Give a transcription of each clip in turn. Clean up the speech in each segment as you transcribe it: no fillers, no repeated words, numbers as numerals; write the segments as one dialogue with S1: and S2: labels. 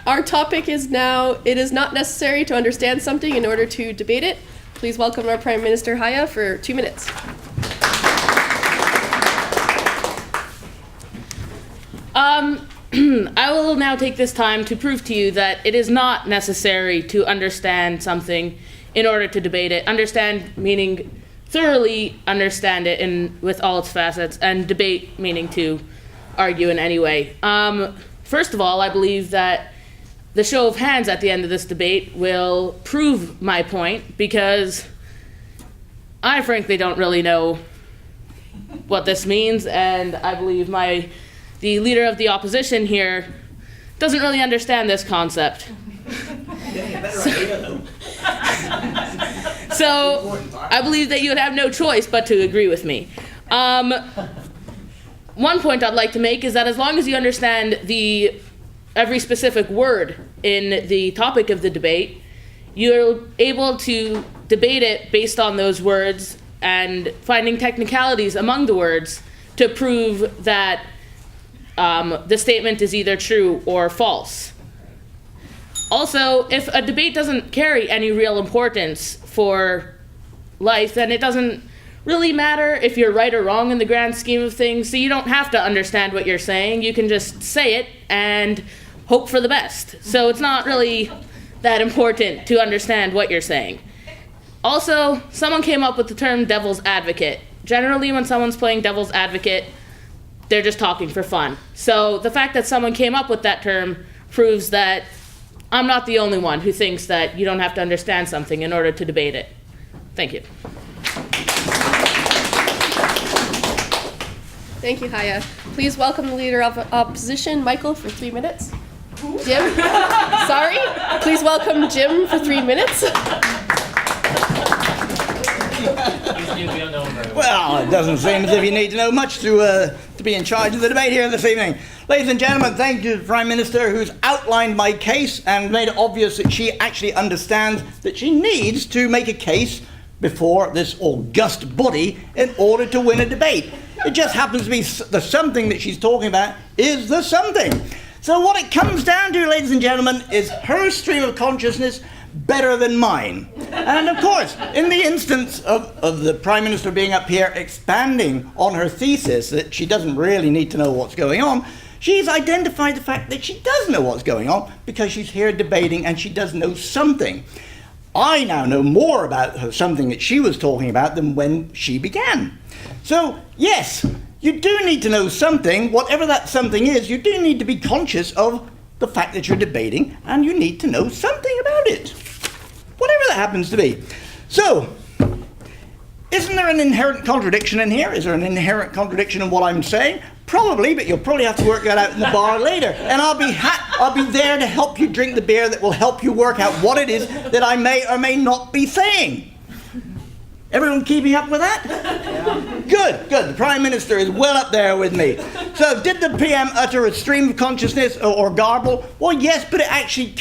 S1: Our topic is now, it is not necessary to understand something in order to debate it. Please welcome our Prime Minister Haya for 2 minutes.
S2: I will now take this time to prove to you that it is not necessary to understand something in order to debate it. Understand meaning thoroughly understand it with all its facets, and debate meaning to argue in any way. First of all, I believe that the show of hands at the end of this debate will prove my point, because I frankly don't really know what this means, and I believe the leader of the opposition here doesn't really understand this concept. So I believe that you would have no choice but to agree with me. One point I'd like to make is that as long as you understand every specific word in the topic of the debate, you're able to debate it based on those words and finding technicalities among the words to prove that the statement is either true or false. Also, if a debate doesn't carry any real importance for life, then it doesn't really matter if you're right or wrong in the grand scheme of things, so you don't have to understand what you're saying. You can just say it and hope for the best. So it's not really that important to understand what you're saying. Also, someone came up with the term devil's advocate. Generally, when someone's playing devil's advocate, they're just talking for fun. So the fact that someone came up with that term proves that I'm not the only one who thinks that you don't have to understand something in order to debate it. Thank you.
S1: Thank you, Haya. Please welcome the Leader of Opposition, Michael, for 3 minutes. Jim? Sorry? Please welcome Jim for 3 minutes.
S3: Well, it doesn't seem as if you need to know much to be in charge of the debate here this evening. Ladies and gentlemen, thank you to the Prime Minister, who's outlined my case and made it obvious that she actually understands that she needs to make a case before this august body in order to win a debate. It just happens to be the something that she's talking about is the something. So what it comes down to, ladies and gentlemen, is her stream of consciousness better than mine. And of course, in the instance of the Prime Minister being up here expanding on her thesis that she doesn't really need to know what's going on, she's identified the fact that she does know what's going on because she's here debating and she does know something. I now know more about something that she was talking about than when she began. So, yes, you do need to know something. Whatever that something is, you do need to be conscious of the fact that you're debating, and you need to know something about it, whatever that happens to be. So, isn't there an inherent contradiction in here? Is there an inherent contradiction in what I'm saying? Probably, but you'll probably have to work that out in the bar later. And I'll be there to help you drink the beer that will help you work out what it is that I may or may not be saying. Everyone keeping up with that? Yeah. Good. The Prime Minister is well up there with me. So, did the PM utter a stream of consciousness or garble? Well, yes, but it actually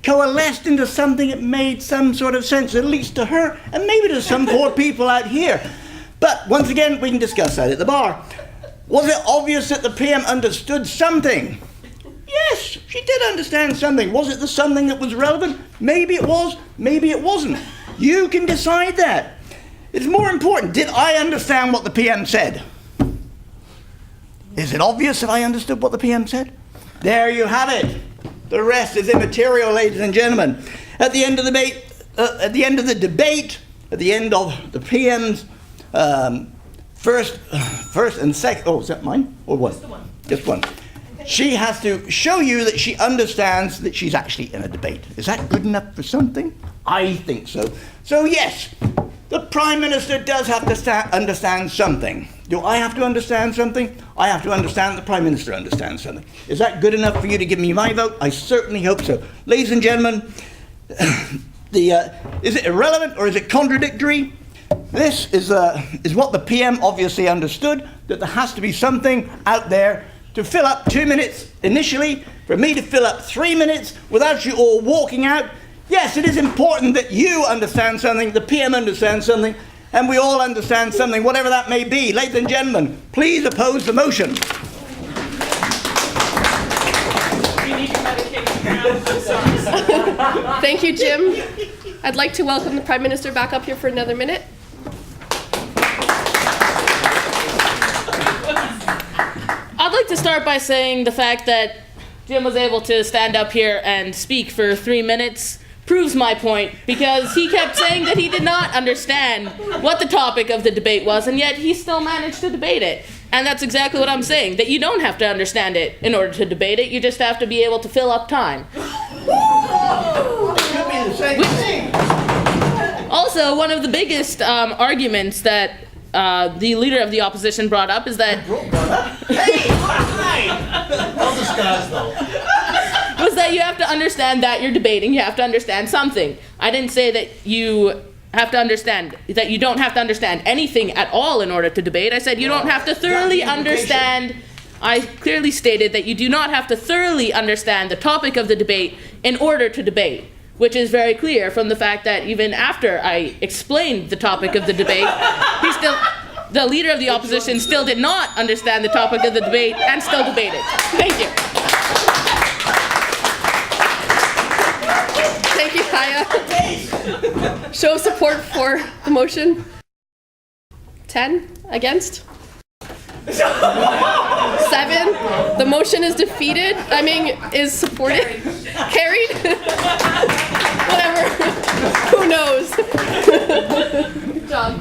S3: coalesced into something that made some sort of sense, at least to her, and maybe to some poor people out here. But, once again, we can discuss that at the bar. Was it obvious that the PM understood something? Yes, she did understand something. Was it the something that was relevant? Maybe it was, maybe it wasn't. You can decide that. It's more important, did I understand what the PM said? Is it obvious that I understood what the PM said? There you have it. The rest is immaterial, ladies and gentlemen. At the end of the debate, at the end of the PM's first and second, oh, is that mine? Or what? Just the one. Just one. She has to show you that she understands that she's actually in a debate. Is that good enough for something? I think so. So yes, the Prime Minister does have to understand something. Do I have to understand something? I have to understand the Prime Minister understands something. Is that good enough for you to give me my vote? I certainly hope so. Ladies and gentlemen, is it irrelevant or is it contradictory? This is what the PM obviously understood, that there has to be something out there to fill up 2 minutes initially, for me to fill up 3 minutes without you all walking out. Yes, it is important that you understand something, the PM understands something, and we all understand something, whatever that may be. Ladies and gentlemen, please oppose the motion.
S2: We need your medication.
S1: Thank you, Jim. I'd like to welcome the Prime Minister back up here for another minute.
S2: I'd like to start by saying the fact that Jim was able to stand up here and speak for 3 minutes proves my point, because he kept saying that he did not understand what the topic of the debate was, and yet he still managed to debate it. And that's exactly what I'm saying, that you don't have to understand it in order to debate it, you just have to be able to fill up time.
S3: It could be the same thing.
S2: Also, one of the biggest arguments that the leader of the opposition brought up is that was that you have to understand that you're debating, you have to understand something. I didn't say that you have to understand, that you don't have to understand anything at all in order to debate. I said you don't have to thoroughly understand. I clearly stated that you do not have to thoroughly understand the topic of the debate in order to debate, which is very clear from the fact that even after I explained the topic of the debate, the leader of the opposition still did not understand the topic of the debate and still debated. Thank you.
S1: Thank you, Kaya. Show of support for the motion. 10 against. 7. The motion is defeated. Is supported. Carried. Whatever. Who knows? Good job.